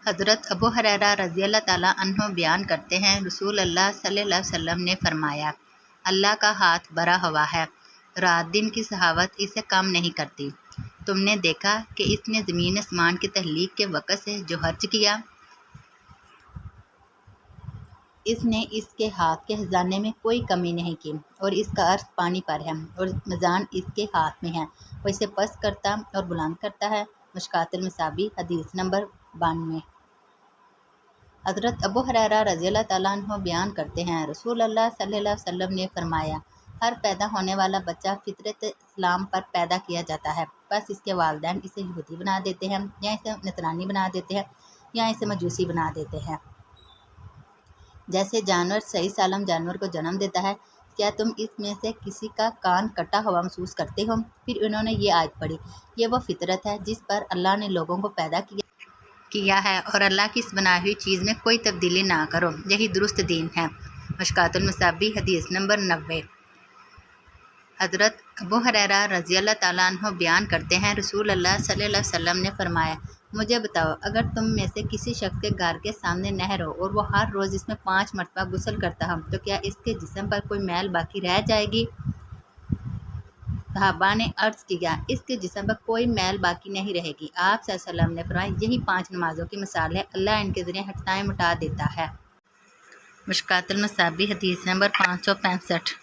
حضرت ابو ہریرہ رضی اللہ تعالیٰ عنہ بیان کرتے ہیں، رسول اللہ صلی اللہ علیہ وسلم نے فرمایا، اللہ کا ہاتھ بھرا ہوا ہے، رات دن کی سخاوت اسے کم نہیں کرتی۔ تم نے دیکھا کہ اس نے زمین آسمان کی تخلیق کے وقت سے جو خرچ کیا، اس نے اس کے ہاتھ کے خزانے میں کوئی کمی نہیں کی، اور اس کا عرش پانی پر ہے، اور میزان اس کے ہاتھ میں ہے، وہ اسے پست کرتا اور بلند کرتا ہے۔ مشکوٰۃ المصابیح، حدیث نمبر 92۔ حضرت ابو ہریرہ رضی اللہ تعالیٰ عنہ بیان کرتے ہیں، رسول اللہ صلی اللہ علیہ وسلم نے فرمایا، ہر پیدا ہونے والا بچہ فطرت اسلام پر پیدا کیا جاتا ہے، بس اس کے والدین اسے یہودی بنا دیتے ہیں، یا اسے نصرانی بنا دیتے ہیں، یا اسے مجوسی بنا دیتے ہیں۔ جیسے جانور صحیح سالم جانور کو جنم دیتا ہے، کیا تم اس میں سے کسی کا کان کٹا ہوا محسوس کرتے ہو؟ پھر انہوں نے یہ آیت پڑھی، یہ وہ فطرت ہے جس پر اللہ نے لوگوں کو پیدا کیا ہے، اور اللہ کی اس بنائی ہوئی چیز میں کوئی تبدیلی نہ کرو، یہی درست دین ہے۔ مشکوٰۃ المصابیح، حدیث نمبر 90۔ حضرت ابو ہریرہ رضی اللہ تعالیٰ عنہ بیان کرتے ہیں، رسول اللہ صلی اللہ علیہ وسلم نے فرمایا، مجھے بتاؤ، اگر تم میں سے کسی شخص کے گھر کے سامنے نہر ہو اور وہ ہر روز اس میں 5 مرتبہ غسل کرتا ہو، تو کیا اس کے جسم پر کوئی میل باقی رہ جائے گی؟ صحابہ نے عرض کیا، اس کے جسم پر کوئی میل باقی نہیں رہے گی۔ آپ صلی اللہ علیہ وسلم نے فرمایا، یہی 5 نمازوں کی مثال ہے، اللہ ان کے ذریعے ہٹائیں مٹا دیتا ہے۔ مشکوٰۃ المصابیح، حدیث نمبر 565۔